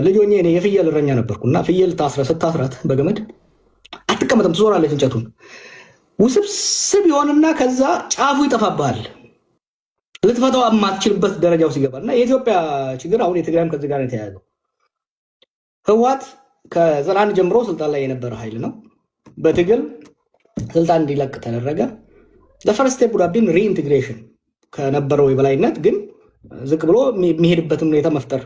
ልጅ ሆኜ እኔ የፍየል እረኛ ነበርኩና ፍየል ስታስራት በገመድ አትቀመጥም፣ ትዞራለች እንጨቱን። ውስብስብ ይሆንና ከዛ ጫፉ ይጠፋብሃል። ልትፈታው የማትችልበት ደረጃው ሲገባና የኢትዮጵያ ችግር አሁን የትግራይም ከዚህ ጋር የተያያዘው ህወሓት ከ91 ጀምሮ ስልጣን ላይ የነበረ ኃይል ነው። በትግል ስልጣን እንዲለቅ ተደረገ። ለፈርስት ስቴፕ ቡዳቢን ሪኢንቴግሬሽን ከነበረው የበላይነት ግን ዝቅ ብሎ የሚሄድበትን ሁኔታ መፍጠር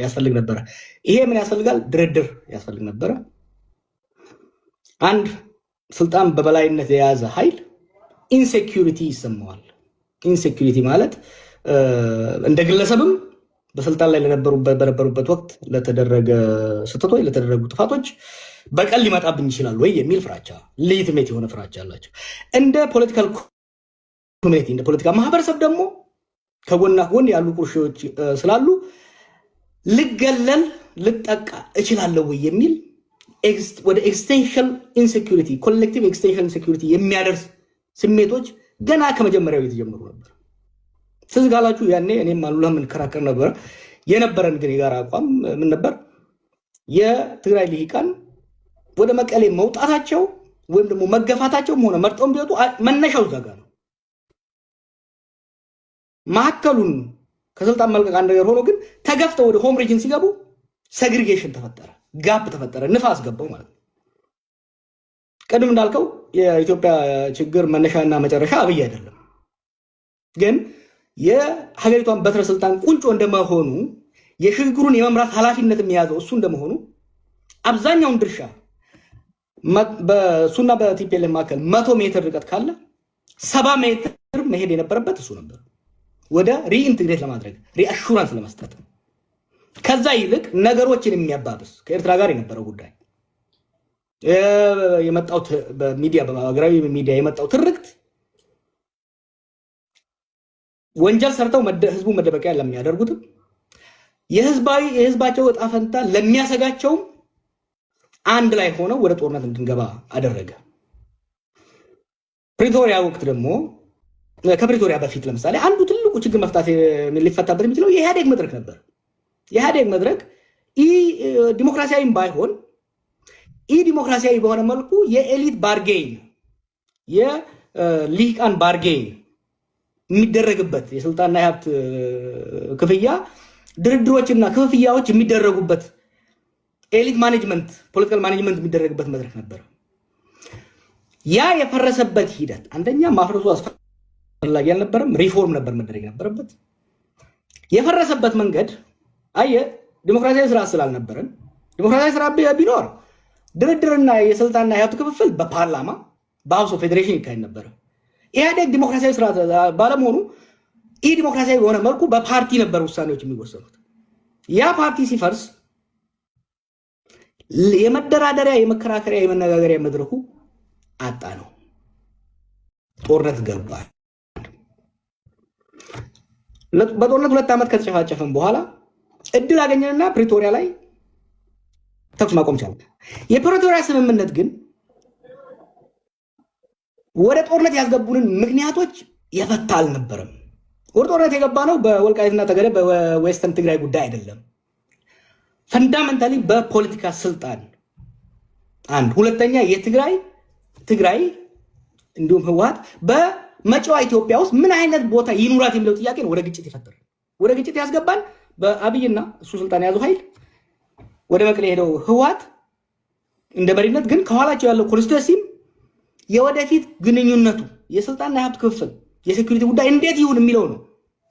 ያስፈልግ ነበረ። ይሄ ምን ያስፈልጋል? ድርድር ያስፈልግ ነበረ። አንድ ስልጣን በበላይነት የያዘ ኃይል ኢንሴኪዩሪቲ ይሰማዋል። ኢንሴኪዩሪቲ ማለት እንደ ግለሰብም በስልጣን ላይ በነበሩበት ወቅት ለተደረገ ስህተቶች፣ ለተደረጉ ጥፋቶች በቀል ሊመጣብኝ ይችላል ወይ የሚል ፍራቻ፣ ሌጂቲሜት የሆነ ፍራቻ አላቸው። እንደ ፖለቲካል ኮሚኒቲ፣ እንደ ፖለቲካ ማህበረሰብ ደግሞ ከጎና ጎን ያሉ ቁርሾች ስላሉ ልገለል ልጠቃ እችላለሁ ወይ የሚል ወደ ኤክስቴንሽን ኢንሴኪዩሪቲ፣ ኮሌክቲቭ ኤክስቴንሽን ኢንሴኪዩሪቲ የሚያደርስ ስሜቶች ገና ከመጀመሪያው የተጀመሩ ነበር። ስለዚህ ጋላችሁ ያኔ እኔም አሉላ የምንከራከር ነበር። የነበረን ግን የጋራ አቋም ምን ነበር? የትግራይ ልሂቃን ወደ መቀሌ መውጣታቸው ወይም ደግሞ መገፋታቸውም ሆነ መርጠውም ቢወጡ መነሻው እዛ ጋር ነው። ማዕከሉን ከስልጣን መልቀቅ አንድ ነገር ሆኖ ግን ተገፍተው ወደ ሆም ሪጅን ሲገቡ ሴግሪጌሽን ተፈጠረ፣ ጋፕ ተፈጠረ፣ ንፋስ ገባው ማለት ነው። ቅድም እንዳልከው የኢትዮጵያ ችግር መነሻና መጨረሻ አብይ አይደለም። ግን የሀገሪቷን በትረ ስልጣን ቁንጮ እንደመሆኑ የሽግግሩን የመምራት ኃላፊነት የሚያዘው እሱ እንደመሆኑ አብዛኛውን ድርሻ በእሱና በቲፒኤልኤፍ መካከል 100 ሜትር ርቀት ካለ 70 ሜትር መሄድ የነበረበት እሱ ነበር፣ ወደ ሪኢንቴግሬት ለማድረግ ሪአሹራንስ ለመስጠት። ከዛ ይልቅ ነገሮችን የሚያባብስ ከኤርትራ ጋር የነበረው ጉዳይ የመጣው በሚዲያ በሀገራዊ ሚዲያ የመጣው ትርክት ወንጀል ሰርተው ህዝቡ መደበቂያ ለሚያደርጉትም የህዝባቸው እጣ ፈንታ ለሚያሰጋቸውም አንድ ላይ ሆነው ወደ ጦርነት እንድንገባ አደረገ። ፕሪቶሪያ ወቅት ደግሞ ከፕሪቶሪያ በፊት ለምሳሌ አንዱ ትልቁ ችግር መፍታት ሊፈታበት የሚችለው የኢህአዴግ መድረክ ነበር። የኢህአዴግ መድረክ ዲሞክራሲያዊም ባይሆን ዲሞክራሲያዊ በሆነ መልኩ የኤሊት ባርጌን የሊቃን ባርጌን የሚደረግበት የስልጣንና የሀብት ክፍያ ድርድሮችና ክፍያዎች የሚደረጉበት ኤሊት ማኔጅመንት ፖለቲካል ማኔጅመንት የሚደረግበት መድረክ ነበር። ያ የፈረሰበት ሂደት አንደኛ ማፍረሱ አስፈላጊ አልነበረም፣ ሪፎርም ነበር መደረግ ነበረበት። የፈረሰበት መንገድ ዲሞክራሲያዊ ስራ ስላልነበረን፣ ዲሞክራሲያዊ ስራ ቢኖር ድርድርና የስልጣንና የሀብት ክፍፍል በፓርላማ በሀውስ ኦፍ ፌዴሬሽን ይካሄድ ነበር። ኢህአዴግ ዲሞክራሲያዊ ስራ ባለመሆኑ ዲሞክራሲያዊ በሆነ መልኩ በፓርቲ ነበር ውሳኔዎች የሚወሰኑት። ያ ፓርቲ ሲፈርስ የመደራደሪያ የመከራከሪያ የመነጋገሪያ መድረኩ አጣ ነው። ጦርነት ገባ። በጦርነት 2 ዓመት ከተጨፋጨፈን በኋላ እድል አገኘንና ፕሪቶሪያ ላይ ተኩስ ማቆም ቻለ። የፕሪቶሪያ ስምምነት ግን ወደ ጦርነት ያስገቡንን ምክንያቶች የፈታ አልነበረም። ወደ ጦርነት የገባ ነው በወልቃይትና ጠገዴ በዌስተርን ትግራይ ጉዳይ አይደለም። ፈንዳመንታሊ በፖለቲካ ስልጣን አንድ፣ ሁለተኛ የትግራይ እንዲሁም ህወሓት በመጪዋ ኢትዮጵያ ውስጥ ምን አይነት ቦታ ይኑራት የሚለው ጥያቄ ነው ወደ ግጭት የፈጠረ። ወደ ግጭት ያስገባን በአብይና እሱ ስልጣን የያዘው ኃይል ወደ መቀሌ ሄደው ህወሓት እንደ መሪነት ግን ከኋላቸው ያለው ኮንስቲትዩንሲም የወደፊት ግንኙነቱ የስልጣንና የሀብት ክፍል የሴኩሪቲ ጉዳይ እንዴት ይሁን የሚለው ነው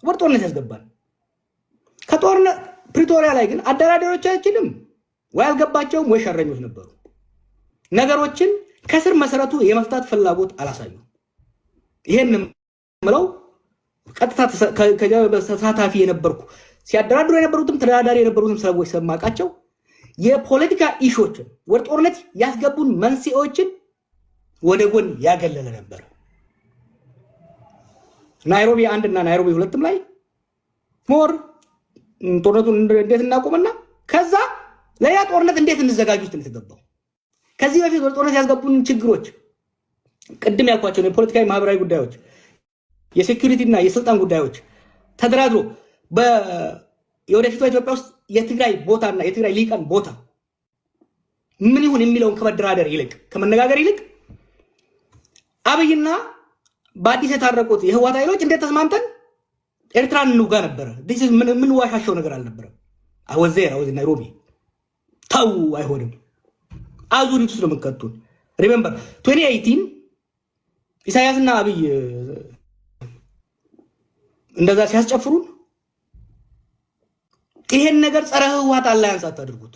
ወደ ጦርነት ያስገባል። ከጦርነት ፕሪቶሪያ ላይ ግን አደራዳሪዎቻችንም ወይ አልገባቸውም ወይ ሸረኞች ነበሩ። ነገሮችን ከስር መሰረቱ የመፍታት ፍላጎት አላሳዩ። ይሄን ምለው ቀጥታ ተሳታፊ የነበርኩ ሲያደራድሩ የነበሩትም ተደራዳሪ የነበሩትም ሰዎች ሰማቃቸው የፖለቲካ ኢሾችን ወደ ጦርነት ያስገቡን መንስኤዎችን ወደ ጎን ያገለለ ነበር። ናይሮቢ 1 እና ናይሮቢ 2 ላይ ሞር ጦርነቱን እንዴት እናቆምና ከዛ ለያ ጦርነት እንዴት እንዘጋጅ ውስጥ የተገባው። ከዚህ በፊት ወደ ጦርነት ያስገቡን ችግሮች ቅድም ያልኳቸው የፖለቲካዊ ማህበራዊ ጉዳዮች፣ የሴኩሪቲ እና የስልጣን ጉዳዮች ተደራድሮ የወደፊቷ ኢትዮጵያ ውስጥ የትግራይ ቦታና የትግራይ ሊቃን ቦታ ምን ይሁን የሚለውን ከመደራደር ይልቅ ከመነጋገር ይልቅ አብይና በአዲስ የታረቁት የህወሓት ኃይሎች እንዴት ተስማምተን ኤርትራን እንውጋ ነበረ። ምን ዋሻቸው ነገር አልነበረም። አወዘ ናይሮቢ ታው አይሆንም። አዙሪት ውስጥ ነው የምንከቱን። ሪሜምበር 2018 ኢሳያስና አብይ እንደዛ ሲያስጨፍሩን ይሄን ነገር ጸረ ህወሓት አላያንስ አታድርጉት።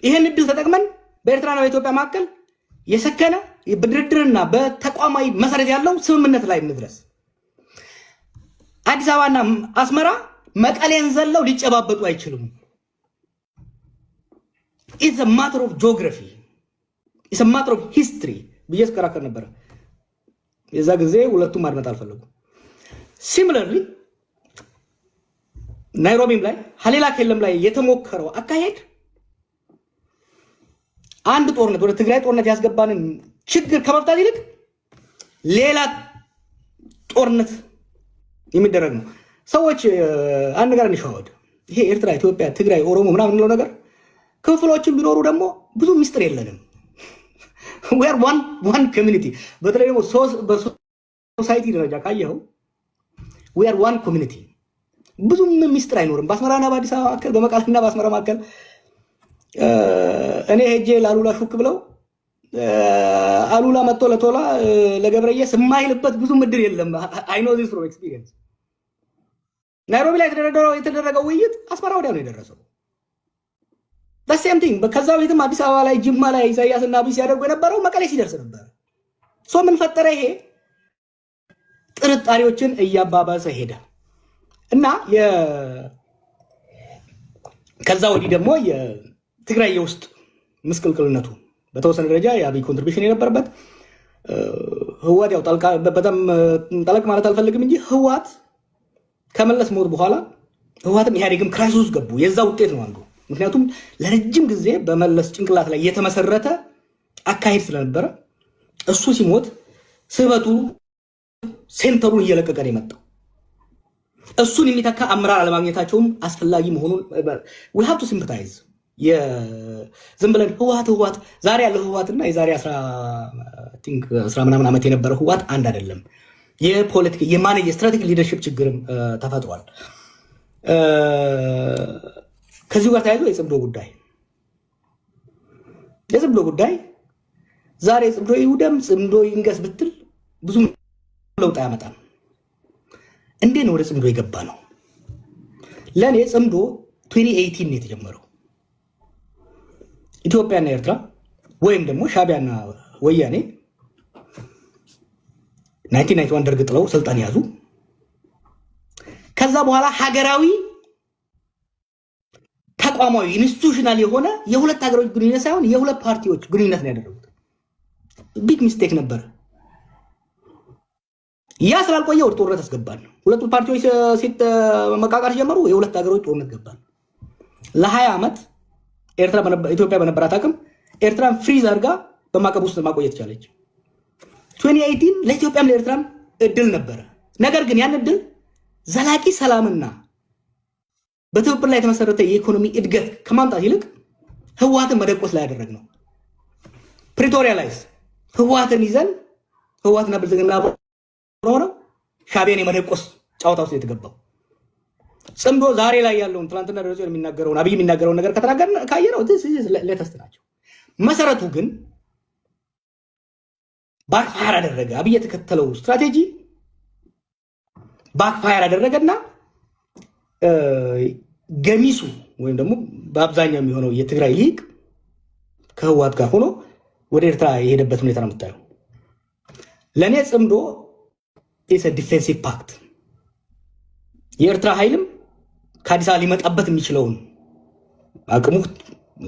ይሄን እድል ተጠቅመን በኤርትራና በኢትዮጵያ መካከል የሰከነ በድርድርና በተቋማዊ መሰረት ያለው ስምምነት ላይ እንድረስ። አዲስ አበባና አስመራ መቀሌን ዘለው ሊጨባበጡ አይችሉም። ኢትስ አ ማተር ኦፍ ጂኦግራፊ ኢትስ አ ማተር ኦፍ ሂስትሪ ብዬ ስከራከር ነበር። የዛ ጊዜ ሁለቱም ማድመጥ አልፈለጉም። ሲሚለርሊ ናይሮቢም ላይ ሀሌላ ኬለም ላይ የተሞከረው አካሄድ አንድ ጦርነት ወደ ትግራይ ጦርነት ያስገባንን ችግር ከመፍታት ይልቅ ሌላ ጦርነት የሚደረግ ነው። ሰዎች አንድ ነገር እንሸዋወድ። ይሄ ኤርትራ፣ ኢትዮጵያ፣ ትግራይ፣ ኦሮሞ ምናምን የምንለው ነገር ክፍሎችን ቢኖሩ ደግሞ ብዙ ሚስጥር የለንም። we are one community። በተለይ ደግሞ በሶሳይቲ ደረጃ ካየኸው we are one community። ብዙም ሚስጥር አይኖርም። በአስመራና በአዲስ አበባ መካከል፣ በመቀሌና በአስመራ መካከል እኔ ሄጄ ላሉላ ሹክ ብለው አሉላ መጥቶ ለቶላ ለገብረየስ የማይልበት ብዙ ምድር የለም። አይ ኖ ዚስ ፍሮም ኤክስፒሪየንስ። ናይሮቢ ላይ የተደረገው ውይይት አስመራ ወዲያ ነው የደረሰው። ሴም ቲንግ። ከዛ ቤትም አዲስ አበባ ላይ፣ ጅማ ላይ ኢሳያስና አብይ ሲያደርጉ የነበረው መቀሌ ሲደርስ ነበር። ምን ፈጠረ? ይሄ ጥርጣሬዎችን እያባባሰ ሄደ እና ከዛ ወዲህ ደግሞ የትግራይ የውስጥ ምስቅልቅልነቱ በተወሰነ ደረጃ የአብይ ኮንትሪቢሽን የነበረበት ህወሓት ያው በጣም ጠለቅ ማለት አልፈልግም እንጂ ህወሓት ከመለስ ሞት በኋላ ህወሓትም ኢህአዴግም ክራይሲስ ውስጥ ገቡ። የዛ ውጤት ነው አንዱ። ምክንያቱም ለረጅም ጊዜ በመለስ ጭንቅላት ላይ የተመሰረተ አካሄድ ስለነበረ እሱ ሲሞት ስበቱ ሴንተሩን እየለቀቀ ነው የመጣው። እሱን የሚተካ አመራር አለማግኘታቸውም አስፈላጊ መሆኑን we have to sympathize። ዝም ብለን ህወሓት ዛሬ ያለው ህወሓትና የዛሬ 10 ምናምን ዓመት የነበረው ህወሓት አንድ አይደለም። የፖለቲካ የማኔጅ ስትራቴጂክ ሊደርሺፕ ችግርም ተፈጥሯል። ከዚሁ ጋር ተያይዞ የጽምዶ ጉዳይ ዛሬ ጽምዶ ይውደም ጽምዶ ይንገስ ብትል ብዙ ለውጥ አያመጣም። እንዴት ነው ወደ ጽምዶ የገባ ነው? ለኔ ጽምዶ 2018 ነው የተጀመረው። ኢትዮጵያና ኤርትራ ወይም ደግሞ ሻቢያና ወያኔ 1991 ደርግ ጥለው ስልጣን ያዙ። ከዛ በኋላ ሀገራዊ ተቋማዊ ኢንስቲትዩሽናል የሆነ የሁለት ሀገሮች ግንኙነት ሳይሆን የሁለት ፓርቲዎች ግንኙነት ነው ያደረጉት። ቢግ ሚስቴክ ነበር። ያ ስላልቆየ ወደ ጦርነት አስገባን። ሁለቱ ፓርቲዎች መቃቃር ጀመሩ። የሁለት ሀገሮች ጦርነት ገባን። ለ20 ዓመት ኢትዮጵያ በነበራት አቅም ኤርትራን ፍሪዝ አድርጋ በማዕቀብ ውስጥ ማቆየት ቻለች። 2018 ለኢትዮጵያም ለኤርትራም እድል ነበረ። ነገር ግን ያን እድል ዘላቂ ሰላምና በትብብር ላይ የተመሰረተ የኢኮኖሚ እድገት ከማምጣት ይልቅ ህወሓትን መደቆስ ላይ ያደረግነው። ፕሪቶሪያ ላይስ ህወሓትን ይዘን ህወሓትና ብልጽግና ሆነ ሻቢያን የመደቆስ ጨዋታ ውስጥ የተገባው ጽምዶ ዛሬ ላይ ያለውን ትናንትና ደረጃ የሚናገረውን አብይ የሚናገረውን ነገር ከተናገርን ካየነው ሌተስት ናቸው። መሰረቱ ግን ባክፋየር አደረገ። አብይ የተከተለው ስትራቴጂ ባክፋየር አደረገና ገሚሱ ወይም ደግሞ በአብዛኛው የሚሆነው የትግራይ ሊግ ከህወሓት ጋር ሆኖ ወደ ኤርትራ የሄደበት ሁኔታ ነው የምታየው። ለእኔ ጽምዶ ኢስ ዲፌንሲቭ ፓክት። የኤርትራ ኃይልም ከአዲስ አበባ ሊመጣበት የሚችለውን አቅሙ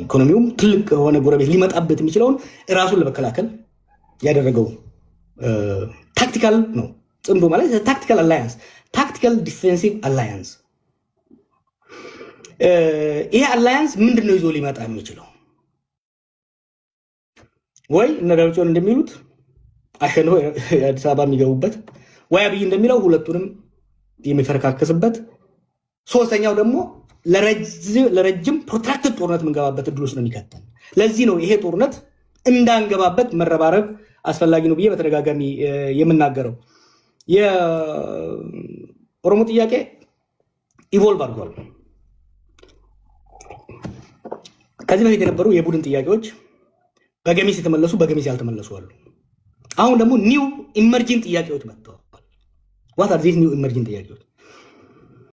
ኢኮኖሚውም ትልቅ የሆነ ጎረቤት ሊመጣበት የሚችለውን እራሱን ለመከላከል ያደረገው ታክቲካል ነው። ጽምዶ ማለት ታክቲካል አላያንስ፣ ታክቲካል ዲፌንሲቭ አላያንስ። ይሄ አላያንስ ምንድነው ይዞ ሊመጣ የሚችለው? ወይ እነ ደብረጽዮን እንደሚሉት አሸንፈው የአዲስ አበባ የሚገቡበት፣ ወይ አብይ እንደሚለው ሁለቱንም የሚፈረካከስበት ሶስተኛው ደግሞ ለረጅም ፕሮትራክትድ ጦርነት የምንገባበት እድል ውስጥ ነው የሚከተን። ለዚህ ነው ይሄ ጦርነት እንዳንገባበት መረባረብ አስፈላጊ ነው ብዬ በተደጋጋሚ የምናገረው። የኦሮሞ ጥያቄ ኢቮልቭ አድርጓል። ከዚህ በፊት የነበሩ የቡድን ጥያቄዎች በገሚስ የተመለሱ በገሚስ ያልተመለሱ አሉ። አሁን ደግሞ ኒው ኢመርጂንግ ጥያቄዎች መጥተዋል። ዋት አር ዚስ ኒው ኢመርጂንግ ጥያቄዎች?